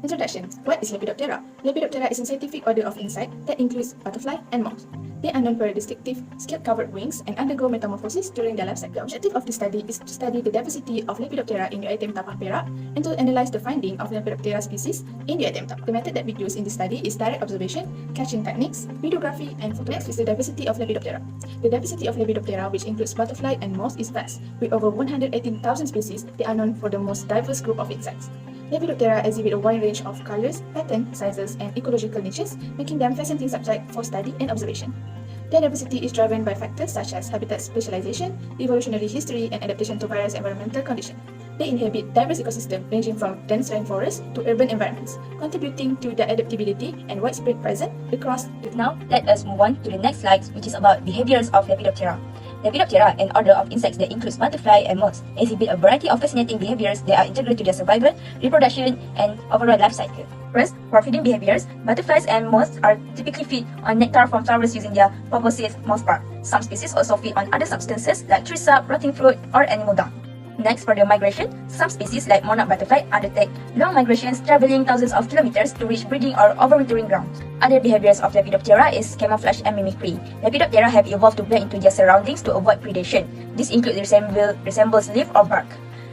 Introduction. What is Lepidoptera? Lepidoptera is a scientific order of insect that includes butterfly and moths. They are known for their distinctive scale-covered wings and undergo metamorphosis during their life cycle. The objective of the study is to study the diversity of Lepidoptera in UiTM Tapah, Perak, and to analyze the finding of Lepidoptera species in UiTM Tapah. The method that we use in this study is direct observation, catching techniques, videography, and photo. Next is the diversity of Lepidoptera. The diversity of Lepidoptera, which includes butterfly and moths, is vast. With over 118,000 species, they are known for the most diverse group of insects. Lepidoptera exhibit a wide range of colors, patterns, sizes, and ecological niches, making them fascinating subject for study and observation. Their diversity is driven by factors such as habitat specialization, evolutionary history, and adaptation to various environmental conditions. They inhabit diverse ecosystems ranging from dense rainforests to urban environments, contributing to their adaptability and widespread presence across. Now, let us move on to the next slide, which is about behaviors of Lepidoptera. Lepidoptera, an order of insects that includes butterfly and moths, exhibit a variety of fascinating behaviors that are integral to their survival, reproduction, and overall life cycle. First, for feeding behaviors, butterflies and moths are typically feed on nectar from flowers using their proboscis mouthpart. Some species also feed on other substances like tree sap, rotting fruit, or animal dung. Next, for their migration, some species like monarch butterfly undertake long migrations traveling thousands of kilometers to reach breeding or overwintering grounds. Other behaviors of Lepidoptera is camouflage and mimicry. Lepidoptera have evolved to blend into their surroundings to avoid predation. This includes resembles leaf or bark.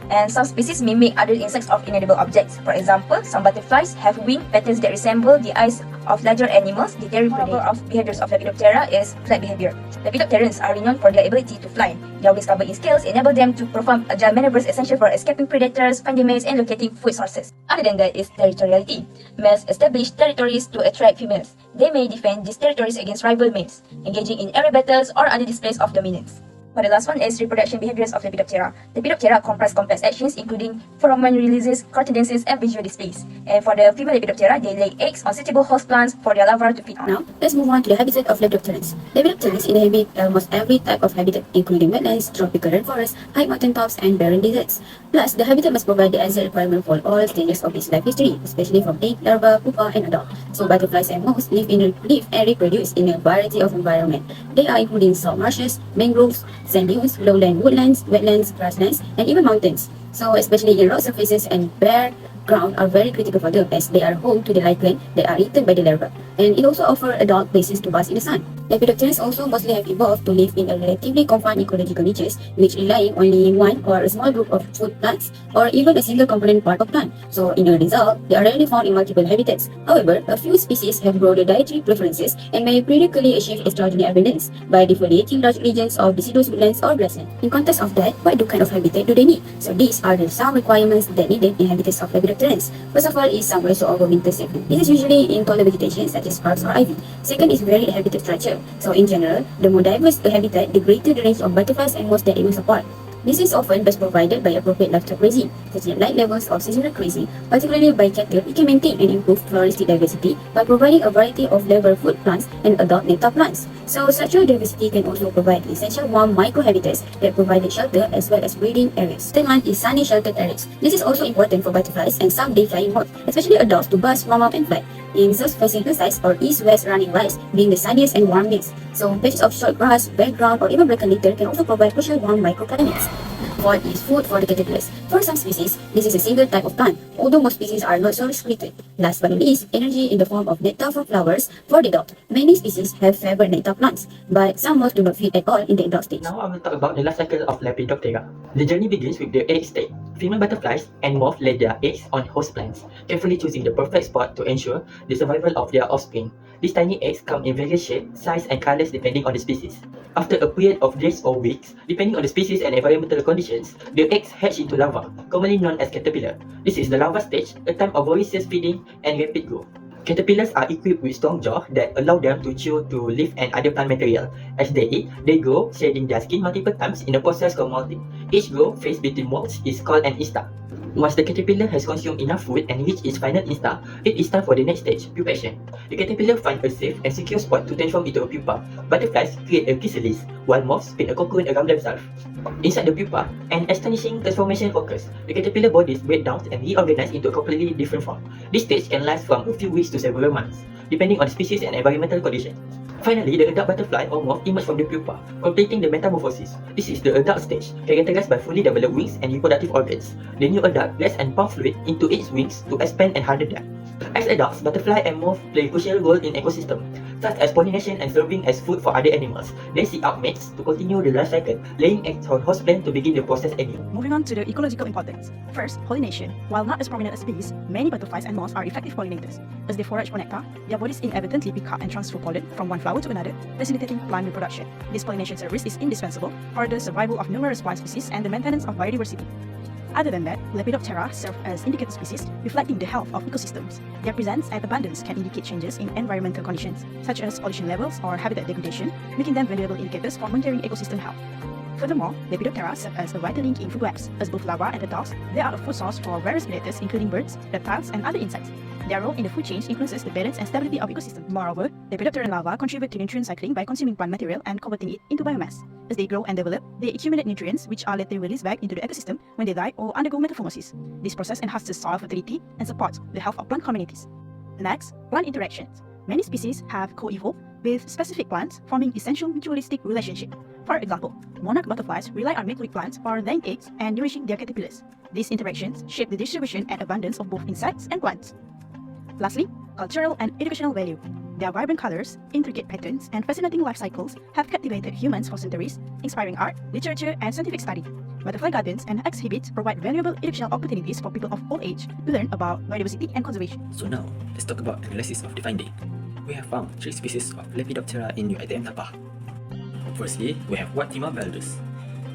And some species mimic other insects of inedible objects. For example, some butterflies have wing patterns that resemble the eyes of larger animals. The terrible of behaviors of Lepidoptera is flight behavior. Lepidopterans are renowned for their ability to fly. Their wings covered in scales enable them to perform agile maneuvers essential for escaping predators, finding mates, and locating food sources. Other than that is territoriality. Males establish territories to attract females. They may defend these territories against rival males, engaging in area battles or other displays of dominance. For the last one is reproduction behaviors of Lepidoptera. Lepidoptera comprise complex actions including pheromone releases, coincidences, and visual displays. And for the female Lepidoptera, they lay eggs on suitable host plants for their larvae to feed on. Now, let's move on to the habitat of Lepidopterans. Lepidopterans inhabit almost every type of habitat, including wetlands, tropical rainforests, high mountaintops, and barren deserts. Plus, the habitat must provide the exact requirement for all stages of its life history, especially from egg, larva, pupa, and adult. So, butterflies and moths live and reproduce in a variety of environments. They are including salt marshes, mangroves, sand dunes, lowland woodlands, wetlands, grasslands, and even mountains. So, especially in rock surfaces and bare ground are very critical for them as they are home to the lichen that are eaten by the larvae, and it also offers adult places to bask in the sun. Lepidopterans also mostly have evolved to live in a relatively confined ecological niches, which rely only in one or a small group of food plants or even a single component part of plant. So, in a result, they are rarely found in multiple habitats. However, a few species have broader dietary preferences and may periodically achieve extraordinary abundance by defoliating large regions of deciduous woodlands or grassland. In context of that, what kind of habitat do they need? So, these are the some requirements that needed in habitats of Lepidopterans. First of all is somewhere to overwinter safely. This is usually in taller vegetation such as parks or ivy. Second is varied habitat structure. So in general, the more diverse the habitat, the greater the range of butterflies and moths that it will support. This is often best provided by appropriate livestock grazing, such as light levels of seasonal grazing. Particularly by cattle, it can maintain and improve floristic diversity by providing a variety of level food plants and adult nectar plants. So structural diversity can also provide essential warm microhabitats that provide shelter as well as breeding areas. Third one is sunny sheltered areas. This is also important for butterflies and some day-flying moths, especially adults to buzz, warm up, and fly. In south-facing hillsides or east-west running rice being the sunniest and warmest. So patches of short grass, background, or even broken litter can also provide crucial warm microclimates. Fourth is food for the caterpillars. For some species, this is a single type of plant, although most species are not so restricted. Last but not least, energy in the form of nectar from flowers for the adult. Many species have favored nectar plants, but some moths do not feed at all in the adult stage. Now I will talk about the life cycle of Lepidoptera. The journey begins with the egg stage. Female butterflies and moths lay their eggs on host plants, carefully choosing the perfect spot to ensure the survival of their offspring. These tiny eggs come in various shapes, size, and colors depending on the species. After a period of days or weeks, depending on the species and environmental conditions, the eggs hatch into larvae, commonly known as caterpillar. This is the larva stage, a time of voracious feeding and rapid growth. Caterpillars are equipped with strong jaws that allow them to chew to leaf and other plant material. As they eat, they grow, shedding their skin multiple times in a process called molting. Each growth phase between molts is called an instar. Once the caterpillar has consumed enough food and reached its final instar, it is time for the next stage, pupation. The caterpillar finds a safe and secure spot to transform into a pupa. Butterflies create a chrysalis, while moths spin a cocoon around themselves. Inside the pupa, an astonishing transformation occurs. The caterpillar bodies break down and reorganize into a completely different form. This stage can last from a few weeks to several months, depending on the species and environmental conditions. Finally, the adult butterfly or moth emerges from the pupa, completing the metamorphosis. This is the adult stage, characterized by fully developed wings and reproductive organs. The new adult lets and pump fluid into its wings to expand and harden them. As adults, butterfly and moth play a crucial role in ecosystem, such as pollination and serving as food for other animals. They seek out mates to continue the life cycle, laying eggs on host plant to begin the process anew. Moving on to the ecological importance. First, pollination. While not as prominent as bees, many butterflies and moths are effective pollinators. As they forage for nectar, their bodies inevitably pick up and transfer pollen from one flower to another, facilitating plant reproduction. This pollination service is indispensable for the survival of numerous plant species and the maintenance of biodiversity. Other than that, Lepidoptera serve as indicator species, reflecting the health of ecosystems. Their presence and abundance can indicate changes in environmental conditions, such as pollution levels or habitat degradation, making them valuable indicators for monitoring ecosystem health. Furthermore, Lepidoptera serve as a vital link in food webs. As both larvae and adults, they are a food source for various predators including birds, reptiles, and other insects. Their role in the food chain influences the balance and stability of ecosystems. Moreover, Lepidoptera larvae contribute to nutrient cycling by consuming plant material and converting it into biomass. As they grow and develop, they accumulate nutrients which are later released back into the ecosystem when they die or undergo metamorphosis. This process enhances soil fertility and supports the health of plant communities. Next, plant interactions. Many species have co-evolved with specific plants, forming essential mutualistic relationships. For example, monarch butterflies rely on mate-with plants for laying eggs and nourishing their caterpillars. These interactions shape the distribution and abundance of both insects and plants. Lastly, cultural and educational value. Their vibrant colors, intricate patterns, and fascinating life cycles have captivated humans for centuries, inspiring art, literature, and scientific study. Butterfly gardens and exhibits provide valuable educational opportunities for people of all age to learn about biodiversity and conservation. So now, let's talk about analysis of the finding. We have found 3 species of Lepidoptera in UiTM Tapah. Firstly, we have Wattima valdus,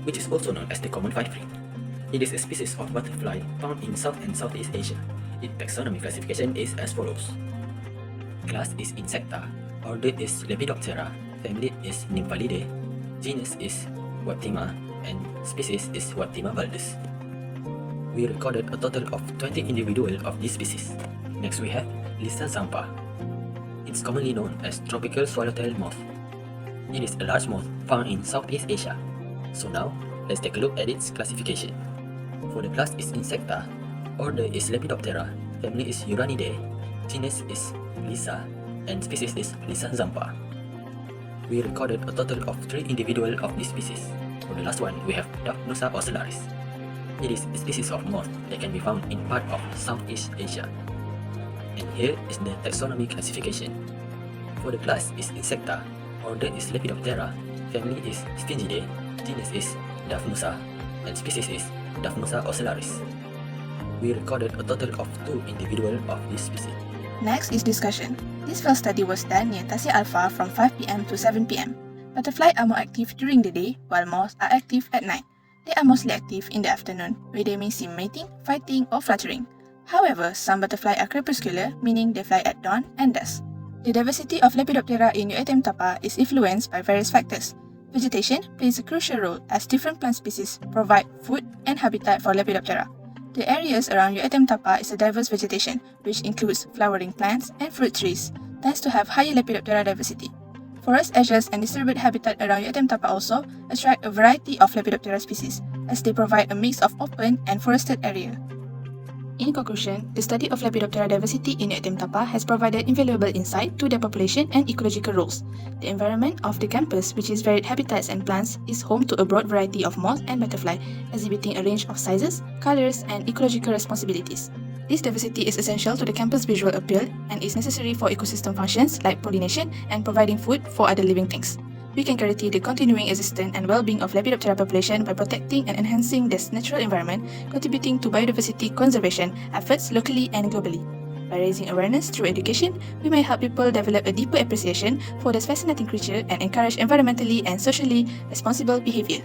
which is also known as the common five-ring. It is a species of butterfly found in South and Southeast Asia. Its taxonomic classification is as follows. Class is Insecta, order is Lepidoptera, family is Nymphalidae, genus is Wattima, and species is Wattima valdus. We recorded a total of 20 individuals of this species. Next we have Lisa zampa. It's commonly known as tropical swallowtail moth. It is a large moth found in Southeast Asia. So now, let's take a look at its classification. For the class is Insecta, order is Lepidoptera, family is Uranidae, genus is Lisa, and species is Lisa zampa. We recorded a total of 3 individuals of this species. For the last one, we have Daphnusa ocellaris. It is a species of moth that can be found in part of Southeast Asia. And here is the taxonomy classification. For the class is Insecta, order is Lepidoptera, family is Stingidae, genus is Daphnusa, and species is Daphnusa ocellaris. We recorded a total of 2 individuals of this species. Next is discussion. This field study was done near Tasik Alpha from 5 p.m. to 7 p.m. Butterflies are more active during the day, while moths are active at night. They are mostly active in the afternoon, where they may see mating, fighting, or fluttering. However, some butterflies are crepuscular, meaning they fly at dawn and dusk. The diversity of Lepidoptera in UiTM Tapah is influenced by various factors. Vegetation plays a crucial role as different plant species provide food and habitat for Lepidoptera. The areas around UiTM Tapah is a diverse vegetation, which includes flowering plants and fruit trees, tends to have higher Lepidoptera diversity. Forest edges and disturbed habitat around UiTM Tapah also attract a variety of Lepidoptera species, as they provide a mix of open and forested area. In conclusion, the study of Lepidoptera diversity in UiTM Tapah has provided invaluable insight to their population and ecological roles. The environment of the campus, which is varied habitats and plants, is home to a broad variety of moths and butterflies, exhibiting a range of sizes, colors, and ecological responsibilities. This diversity is essential to the campus' visual appeal and is necessary for ecosystem functions like pollination and providing food for other living things. We can guarantee the continuing existence and well-being of Lepidoptera population by protecting and enhancing this natural environment, contributing to biodiversity conservation efforts locally and globally. By raising awareness through education, we may help people develop a deeper appreciation for this fascinating creature and encourage environmentally and socially responsible behavior.